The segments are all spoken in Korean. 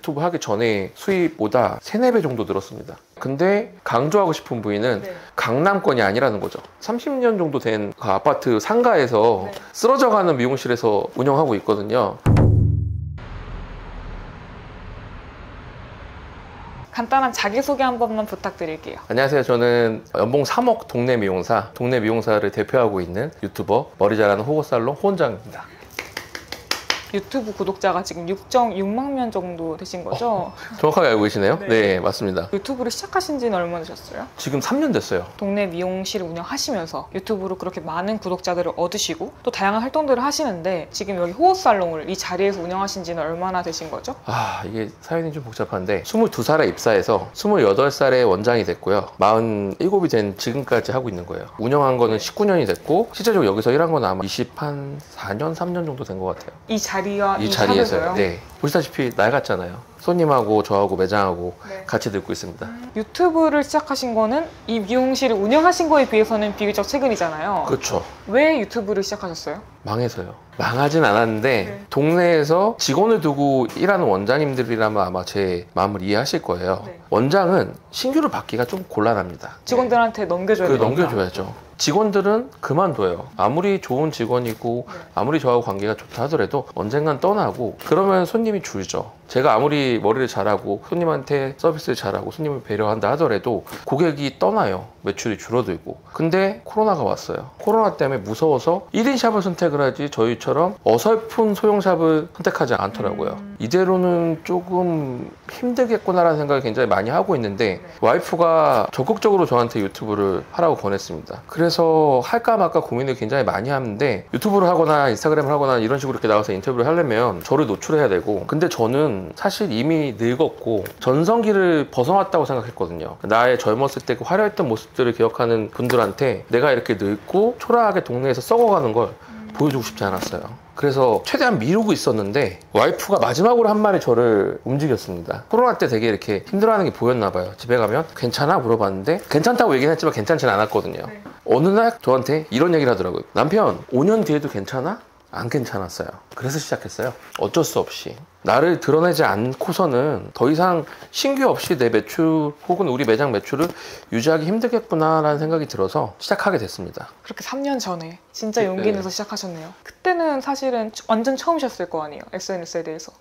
유튜브 하기 전에 수입보다 3, 4배 정도 늘었습니다. 근데 강조하고 싶은 부위는 네. 강남권이 아니라는 거죠. 30년 정도 된 그 아파트 상가에서 네. 쓰러져가는 미용실에서 운영하고 있거든요. 간단한 자기소개 한 번만 부탁드릴게요. 안녕하세요. 저는 연봉 3억 동네 미용사를 대표하고 있는 유튜버 머리 잘하는 호거살롱 호원장입니다. 유튜브 구독자가 지금 6.6만 명 정도 되신 거죠? 정확하게 알고 계시네요? 네. 네, 맞습니다. 유튜브를 시작하신 지는 얼마나 되셨어요? 지금 3년 됐어요. 동네 미용실을 운영하시면서 유튜브로 그렇게 많은 구독자들을 얻으시고 또 다양한 활동들을 하시는데 지금 여기 호호살롱을 이 자리에서 운영하신 지는 얼마나 되신 거죠? 이게 사연이 좀 복잡한데 22살에 입사해서 28살에 원장이 됐고요. 47이 된 지금까지 하고 있는 거예요. 운영한 거는 19년이 됐고 실제적으로 여기서 일한 건 아마 24년, 3년 정도 된 것 같아요. 이 자리와 이 자리에서요. 샵에서요? 네. 보시다시피 낡았잖아요. 손님하고 저하고 매장하고 네. 같이 듣고 있습니다. 유튜브를 시작하신 거는 이 미용실을 운영하신 거에 비해서는 비교적 최근이잖아요. 그렇죠. 왜 유튜브를 시작하셨어요? 망해서요. 망하진 않았는데 네. 동네에서 직원을 두고 일하는 원장님들이라면 아마 제 마음을 이해하실 거예요. 네. 원장은 신규를 받기가 좀 곤란합니다. 직원들한테 넘겨줘야 그걸 되니까. 넘겨줘야죠. 직원들은 그만둬요. 아무리 좋은 직원이고 네. 아무리 저하고 관계가 좋다 하더라도 언젠간 떠나고 그러면 손님이 줄죠. 제가 아무리 머리를 잘하고 손님한테 서비스를 잘하고 손님을 배려한다 하더라도 고객이 떠나요. 매출이 줄어들고. 근데 코로나가 왔어요. 코로나 때문에 무서워서 1인 샵을 선택을 하지 저희처럼 어설픈 소형 샵을 선택하지 않더라고요. 이대로는 조금 힘들겠구나라는 생각을 굉장히 많이 하고 있는데 와이프가 적극적으로 저한테 유튜브를 하라고 권했습니다. 그래서 할까 말까 고민을 굉장히 많이 하는데 유튜브를 하거나 인스타그램을 하거나 이런 식으로 이렇게 나와서 인터뷰를 하려면 저를 노출해야 되고 근데 저는 사실 이미 늙었고 전성기를 벗어났다고 생각했거든요. 나의 젊었을 때 그 화려했던 모습들을 기억하는 분들한테 내가 이렇게 늙고 초라하게 동네에서 썩어가는 걸 보여주고 싶지 않았어요. 그래서 최대한 미루고 있었는데 와이프가 마지막으로 한 말이 저를 움직였습니다. 코로나 때 되게 이렇게 힘들어하는 게 보였나 봐요. 집에 가면 괜찮아? 물어봤는데 괜찮다고 얘기는 했지만 괜찮지는 않았거든요. 네. 어느 날 저한테 이런 얘기를 하더라고요. 남편 5년 뒤에도 괜찮아? 안 괜찮았어요. 그래서 시작했어요. 어쩔 수 없이 나를 드러내지 않고서는 더 이상 신규 없이 내 매출 혹은 우리 매장 매출을 유지하기 힘들겠구나라는 생각이 들어서 시작하게 됐습니다. 그렇게 3년 전에 진짜 용기 내서 시작하셨네요. 그때는 사실은 완전 처음이셨을 거 아니에요. SNS에 대해서.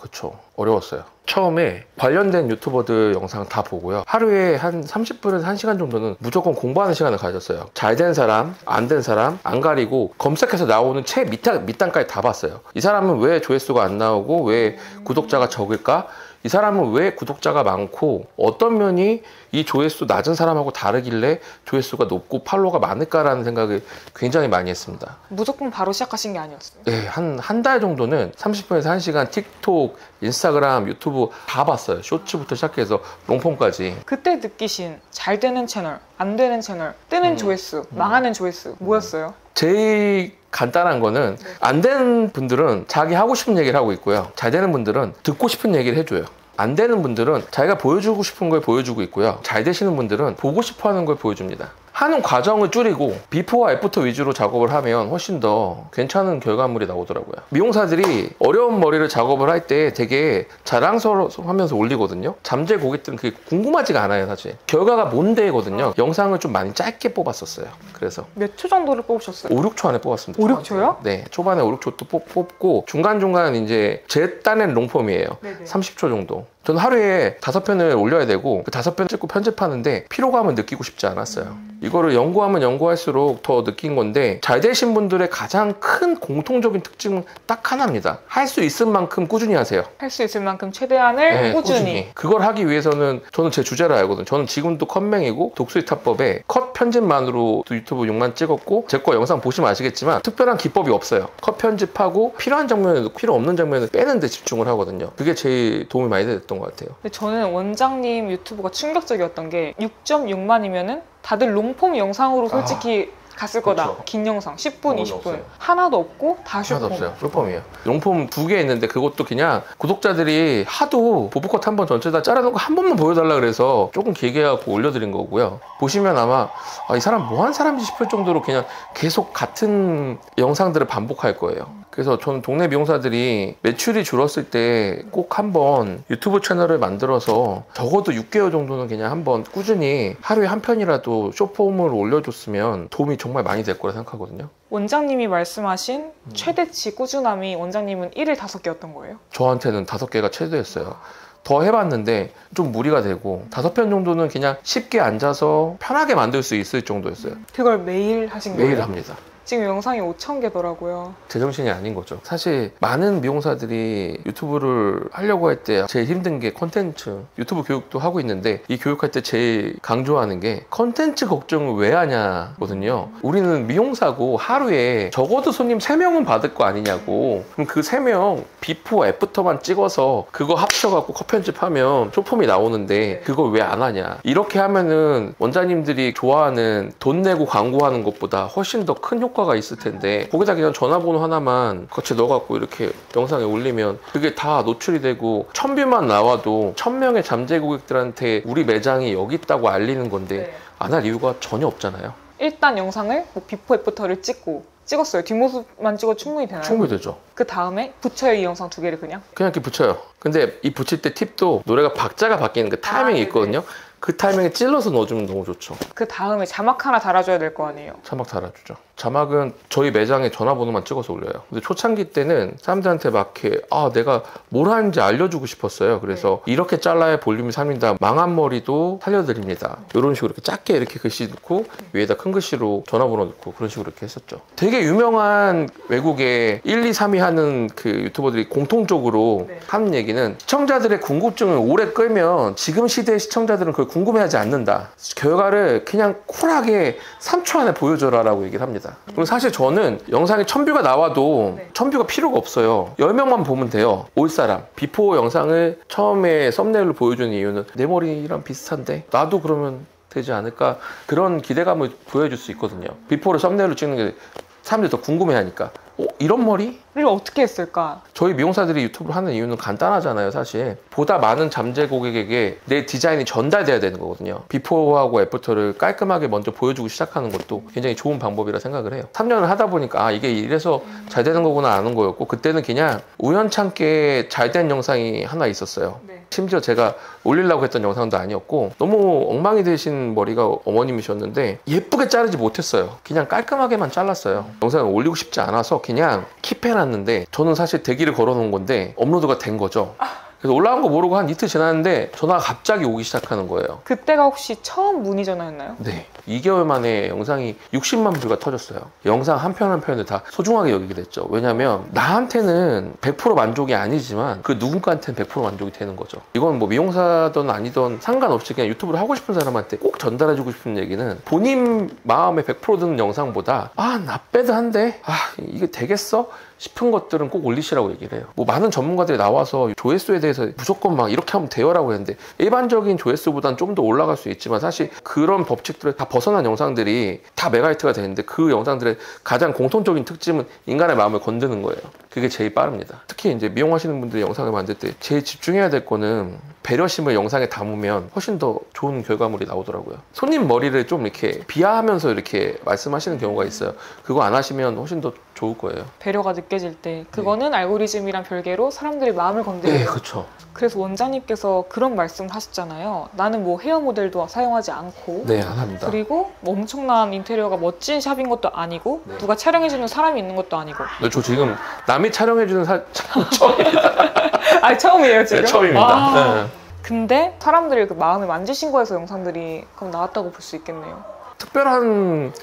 그쵸. 어려웠어요. 처음에 관련된 유튜버들 영상 다 보고요. 하루에 한 30분에서 1시간 정도는 무조건 공부하는 시간을 가졌어요. 잘 된 사람, 안 된 사람, 안 가리고 검색해서 나오는 책 밑단까지 다 봤어요. 이 사람은 왜 조회수가 안 나오고 왜 구독자가 적을까? 이 사람은 왜 구독자가 많고 어떤 면이 이 조회수 낮은 사람하고 다르길래 조회수가 높고 팔로워가 많을까라는 생각을 굉장히 많이 했습니다. 무조건 바로 시작하신 게 아니었어요. 네, 한 달 정도는 30분에서 1시간 틱톡, 인스타그램, 유튜브 다 봤어요. 쇼츠부터 시작해서 롱폼까지. 그때 느끼신 잘 되는 채널, 안 되는 채널, 뜨는 조회수, 망하는 조회수 뭐였어요? 제일 간단한 거는 안 되는 분들은 자기 하고 싶은 얘기를 하고 있고요. 잘 되는 분들은 듣고 싶은 얘기를 해줘요. 안 되는 분들은 자기가 보여주고 싶은 걸 보여주고 있고요. 잘 되시는 분들은 보고 싶어 하는 걸 보여줍니다. 하는 과정을 줄이고 비포와 애프터 위주로 작업을 하면 훨씬 더 괜찮은 결과물이 나오더라고요. 미용사들이 어려운 머리를 작업을 할 때 되게 자랑스러워하면서 올리거든요. 잠재 고객들은 그게 궁금하지가 않아요. 사실 결과가 뭔데거든요. 영상을 좀 많이 짧게 뽑았었어요. 그래서 몇 초 정도를 뽑으셨어요? 5, 6초 안에 뽑았습니다. 5, 6초요? 네, 초반에 5, 6초 또 뽑고 중간중간 이제 제 딴엔 롱폼이에요. 네네. 30초 정도. 저는 하루에 5편을 올려야 되고 그 5편 찍고 편집하는데 피로감을 느끼고 싶지 않았어요. 이거를 연구하면 연구할수록 더 느낀 건데 잘 되신 분들의 가장 큰 공통적인 특징은 딱 하나입니다. 할 수 있을 만큼 꾸준히 하세요. 할 수 있을 만큼 최대한을 꾸준히. 그걸 하기 위해서는 저는 제 주제를 알거든요. 저는 지금도 컷맹이고 독수리 타법에 컷 편집만으로 유튜브 6만 찍었고 제 거 영상 보시면 아시겠지만 특별한 기법이 없어요. 컷 편집하고 필요한 장면에도 필요 없는 장면을 빼는 데 집중을 하거든요. 그게 제일 도움이 많이 됐던 것 같아요. 근데 저는 원장님 유튜브가 충격적이었던 게 6.6만이면은 다들 롱폼 영상으로 솔직히 갔을 거다. 그쵸. 긴 영상 10분, 20분 없어요. 하나도 없고 다 하나도 숏폼. 없어요. 풀폼이에요. 롱폼 2개 있는데 그것도 그냥 구독자들이 하도 보브컷 한 번 전체 다 잘라놓고 한 번만 보여달라 그래서 조금 길게 해갖고 올려드린 거고요. 보시면 아마 이 사람 뭐 한 사람인지 싶을 정도로 그냥 계속 같은 영상들을 반복할 거예요. 그래서 저는 동네 미용사들이 매출이 줄었을 때 꼭 한번 유튜브 채널을 만들어서 적어도 6개월 정도는 그냥 한번 꾸준히 하루에 한 편이라도 쇼폼을 올려줬으면 도움이 정말 많이 될 거라 생각하거든요. 원장님이 말씀하신 최대치 꾸준함이 원장님은 1일 5개였던 거예요? 저한테는 5개가 최대였어요. 더 해봤는데 좀 무리가 되고 5편 정도는 그냥 쉽게 앉아서 편하게 만들 수 있을 정도였어요. 그걸 매일 하신 거예요? 매일 합니다. 지금 영상이 5,000개더라고요. 제정신이 아닌 거죠. 사실 많은 미용사들이 유튜브를 하려고 할 때 제일 힘든 게 콘텐츠, 유튜브 교육도 하고 있는데 이 교육할 때 제일 강조하는 게 콘텐츠 걱정을 왜 하냐거든요. 우리는 미용사고 하루에 적어도 손님 3명은 받을 거 아니냐고. 그럼 그 3명 비포 애프터만 찍어서 그거 합쳐갖고 컷 편집하면 쇼폼이 나오는데 그걸 왜 안 하냐. 이렇게 하면은 원장님들이 좋아하는 돈 내고 광고하는 것보다 훨씬 더 큰 효과가 있을 텐데 거기다 그냥 전화번호 하나만 같이 넣어갖고 이렇게 영상에 올리면 그게 다 노출이 되고 1000뷰만 나와도 1000명의 잠재 고객들한테 우리 매장이 여기 있다고 알리는 건데 안 할 이유가 전혀 없잖아요. 일단 영상을 뭐 비포 애프터를 찍었어요. 뒷모습만 찍어도 충분히 되나요? 충분히 되죠. 그 다음에 붙여요, 이 영상 2개를 그냥? 그냥 이렇게 붙여요. 근데 이 붙일 때 팁도 노래가 박자가 바뀌는 그 타이밍이 있거든요. 그 타이밍에 찔러서 넣어주면 너무 좋죠. 그 다음에 자막 하나 달아줘야 될 거 아니에요? 자막 달아주죠. 자막은 저희 매장에 전화번호만 찍어서 올려요. 근데 초창기 때는 사람들한테 막 이렇게 내가 뭘 하는지 알려주고 싶었어요. 그래서 이렇게 잘라야 볼륨이 살린다. 망한 머리도 살려드립니다. 이런 식으로 이렇게 작게 이렇게 글씨 넣고 위에다 큰 글씨로 전화번호 넣고 그런 식으로 이렇게 했었죠. 되게 유명한 외국의 1, 2, 3위 하는 그 유튜버들이 공통적으로 하는 얘기는 시청자들의 궁금증을 오래 끌면 지금 시대의 시청자들은 그걸 궁금해하지 않는다. 결과를 그냥 쿨하게 3초 안에 보여줘라라고 얘기를 합니다. 그럼 사실 저는 영상에 1000뷰가 나와도 1000뷰가 필요가 없어요. 10명만 보면 돼요. 올 사람. 비포 영상을 처음에 썸네일로 보여주는 이유는 내 머리랑 비슷한데 나도 그러면 되지 않을까, 그런 기대감을 보여줄 수 있거든요. 비포를 썸네일로 찍는 게 사람들이 더 궁금해하니까. 이런 머리? 를 어떻게 했을까? 저희 미용사들이 유튜브를 하는 이유는 간단하잖아요. 사실 보다 많은 잠재 고객에게 내 디자인이 전달돼야 되는 거거든요. 비포하고 애프터를 깔끔하게 먼저 보여주고 시작하는 것도 굉장히 좋은 방법이라 생각을 해요. 3년을 하다 보니까 이게 이래서 잘 되는 거구나 아는 거였고, 그때는 그냥 우연찮게 잘 된 영상이 하나 있었어요. 심지어 제가 올리려고 했던 영상도 아니었고 너무 엉망이 되신 머리가 어머님이셨는데 예쁘게 자르지 못했어요. 그냥 깔끔하게만 잘랐어요. 영상을 올리고 싶지 않아서 그냥 킵해놨는데 저는 사실 대기를 걸어놓은 건데 업로드가 된 거죠. 그래서 올라간 거 모르고 한 이틀 지났는데 전화가 갑자기 오기 시작하는 거예요. 그때가 혹시 처음 문의 전화였나요? 네. 2개월 만에 영상이 60만 뷰가 터졌어요. 영상 한 편 한 편을 다 소중하게 여기게 됐죠. 왜냐면 나한테는 100% 만족이 아니지만 그 누군가한테는 100% 만족이 되는 거죠. 이건 뭐 미용사든 아니든 상관없이 그냥 유튜브를 하고 싶은 사람한테 꼭 전달해주고 싶은 얘기는 본인 마음에 100% 드는 영상보다 나 배드한데 이게 되겠어? 싶은 것들은 꼭 올리시라고 얘기를 해요. 뭐 많은 전문가들이 나와서 조회수에 대해서 무조건 막 이렇게 하면 돼요라고 했는데 일반적인 조회수보다는 좀 더 올라갈 수 있지만 사실 그런 법칙들을 다 벗어난 영상들이 다 메가히트가 되는데 그 영상들의 가장 공통적인 특징은 인간의 마음을 건드는 거예요. 그게 제일 빠릅니다. 특히 이제 미용하시는 분들이 영상을 만들 때 제일 집중해야 될 거는 배려심을 영상에 담으면 훨씬 더 좋은 결과물이 나오더라고요. 손님 머리를 좀 이렇게 비하하면서 이렇게 말씀하시는 경우가 있어요. 그거 안 하시면 훨씬 더 좋을 거예요. 배려가 느껴질 때 그거는 알고리즘이랑 별개로 사람들의 마음을 건드려요. 네, 그렇죠. 그래서 원장님께서 그런 말씀을 하셨잖아요. 나는 뭐 헤어 모델도 사용하지 않고 네, 안 합니다. 그리고 뭐 엄청난 인테리어가 멋진 샵인 것도 아니고 누가 촬영해주는 사람이 있는 것도 아니고. 네, 저 지금 남이 촬영해주는 처음입니다. 처음이에요 지금? 네, 처음입니다. 네. 근데 사람들이 그 마음을 만지신 거에서 영상들이 그럼 나왔다고 볼 수 있겠네요. 특별한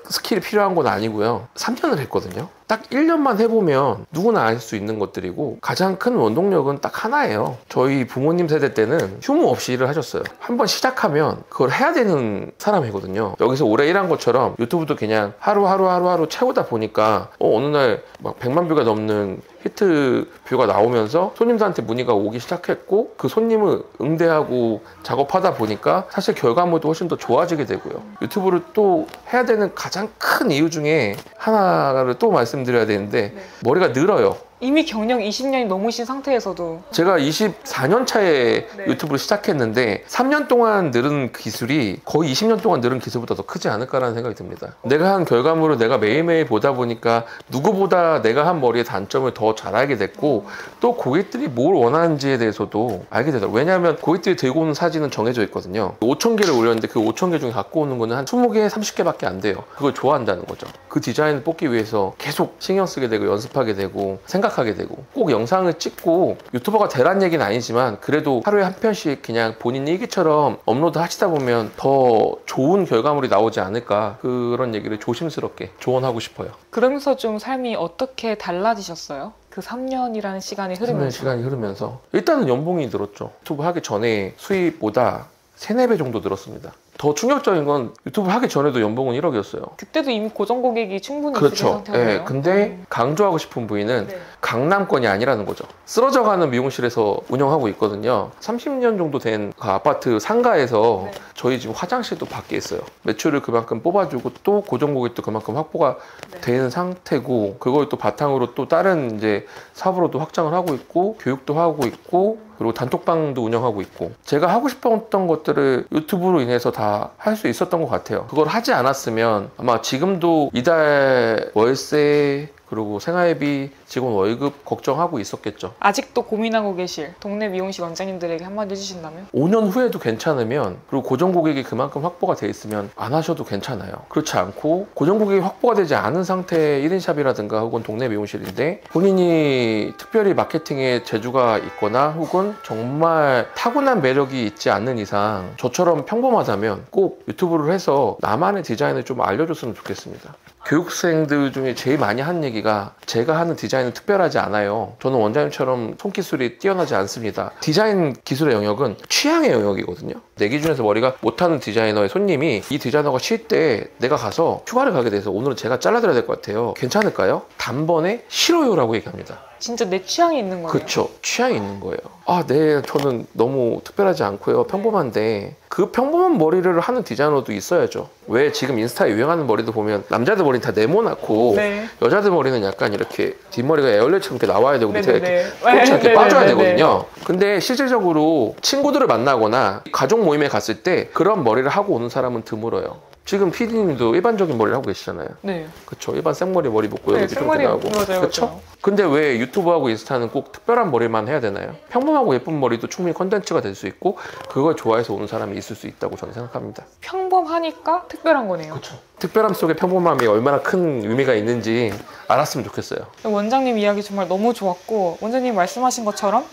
스킬이 필요한 건 아니고요. 3년을 했거든요. 딱 1년만 해보면 누구나 알 수 있는 것들이고 가장 큰 원동력은 딱 하나예요. 저희 부모님 세대 때는 휴무 없이 일을 하셨어요. 한번 시작하면 그걸 해야 되는 사람이거든요. 여기서 오래 일한 것처럼 유튜브도 그냥 하루 채우다 보니까 어느 날 막 100만 뷰가 넘는 히트 뷰가 나오면서 손님들한테 문의가 오기 시작했고 그 손님을 응대하고 작업하다 보니까 사실 결과물도 훨씬 더 좋아지게 되고요. 유튜브를 또 해야 되는 가장 큰 이유 중에 하나를 또 말씀드려야 되는데 머리가 늘어요. 이미 경력 20년이 넘으신 상태에서도 제가 24년 차에 네. 유튜브를 시작했는데 3년 동안 늘은 기술이 거의 20년 동안 늘은 기술보다 더 크지 않을까라는 생각이 듭니다. 내가 한 결과물을 내가 매일매일 보다 보니까 누구보다 내가 한 머리의 단점을 더 잘 알게 됐고 또 고객들이 뭘 원하는지에 대해서도 알게 되더라고요. 왜냐하면 고객들이 들고 오는 사진은 정해져 있거든요. 5,000개를 올렸는데 그 5,000개 중에 갖고 오는 거는 한 20개, 30개밖에 안 돼요. 그걸 좋아한다는 거죠. 그 디자인을 뽑기 위해서 계속 신경 쓰게 되고 연습하게 되고 생각하게 되고 꼭 영상을 찍고 유튜버가 되란 얘기는 아니지만 그래도 하루에 한 편씩 그냥 본인 일기처럼 업로드 하시다 보면 더 좋은 결과물이 나오지 않을까 그런 얘기를 조심스럽게 조언하고 싶어요. 그러면서 좀 삶이 어떻게 달라지셨어요? 그 3년이라는 시간이 흐르면서. 시간이 흐르면서 일단은 연봉이 늘었죠. 유튜브 하기 전에 수입보다 3, 4배 정도 늘었습니다. 더 충격적인 건 유튜브 하기 전에도 연봉은 1억이었어요. 그때도 이미 고정 고객이 충분히 있으신 그렇죠. 상태였나요? 네, 근데 강조하고 싶은 부위는 네. 강남권이 아니라는 거죠. 쓰러져가는 미용실에서 운영하고 있거든요. 30년 정도 된 그 아파트 상가에서 네. 저희 지금 화장실도 밖에 있어요. 매출을 그만큼 뽑아주고 또 고정 고객도 그만큼 확보가 네. 된 상태고 그걸 또 바탕으로 또 다른 이제 사업으로도 확장을 하고 있고 교육도 하고 있고 그리고 단톡방도 운영하고 있고 제가 하고 싶었던 것들을 유튜브로 인해서 다 할 수 있었던 것 같아요. 그걸 하지 않았으면 아마 지금도 이달 월세 그리고 생활비, 직원 월급 걱정하고 있었겠죠. 아직도 고민하고 계실 동네 미용실 원장님들에게 한마디 해주신다면? 5년 후에도 괜찮으면 그리고 고정 고객이 그만큼 확보가 돼 있으면 안 하셔도 괜찮아요. 그렇지 않고 고정 고객이 확보가 되지 않은 상태의 1인샵이라든가 혹은 동네 미용실인데 본인이 특별히 마케팅에 재주가 있거나 혹은 정말 타고난 매력이 있지 않는 이상 저처럼 평범하다면 꼭 유튜브를 해서 나만의 디자인을 좀 알려줬으면 좋겠습니다. 교육생들 중에 제일 많이 하는 얘기가 제가 하는 디자인은 특별하지 않아요. 저는 원장님처럼 손기술이 뛰어나지 않습니다. 디자인 기술의 영역은 취향의 영역이거든요. 내 기준에서 머리가 못하는 디자이너의 손님이 이 디자이너가 쉴 때 내가 가서 휴가를 가게 돼서 오늘은 제가 잘라드려야 될 것 같아요. 괜찮을까요? 단번에 싫어요라고 얘기합니다. 진짜 내 취향이 있는 거예요. 그렇죠. 취향이 있는 거예요. 아, 네, 저는 너무 특별하지 않고요. 평범한데 그 평범한 머리를 하는 디자이너도 있어야죠. 왜 지금 인스타에 유행하는 머리도 보면 남자들 머리는 다 네모나고 네. 여자들 머리는 약간 이렇게 뒷머리가 에어레처럼 이렇게 나와야 되고 밑에 이렇게 네네네. 꽂혀 이렇게 네네네. 빠져야 되거든요. 근데 실질적으로 친구들을 만나거나 가족 모임에 갔을 때 그런 머리를 하고 오는 사람은 드물어요. 지금 PD님도 일반적인 머리를 하고 계시잖아요. 네. 그렇죠. 일반 생머리 머리 묶고 네, 여기 좀 생머리, 나오고. 맞아요, 그렇죠. 맞아요. 근데 왜 유튜브하고 인스타는 꼭 특별한 머리만 해야 되나요? 평범하고 예쁜 머리도 충분히 컨텐츠가 될 수 있고 그걸 좋아해서 오는 사람이 있을 수 있다고 저는 생각합니다. 평범하니까 특별한 거네요. 그렇죠. 특별함 속에 평범함이 얼마나 큰 의미가 있는지 알았으면 좋겠어요. 원장님 이야기 정말 너무 좋았고 원장님 말씀하신 것처럼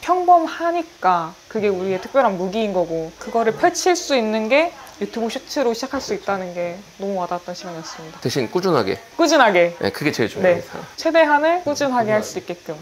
평범하니까 그게 우리의 특별한 무기인 거고 그거를 펼칠 수 있는 게 유튜브 슈트로 시작할 수 있다는 게 너무 와닿았던 시간이었습니다. 대신 꾸준하게. 꾸준하게 네, 그게 제일 네, 중요합니다. 최대한을 꾸준하게 할 수 있게끔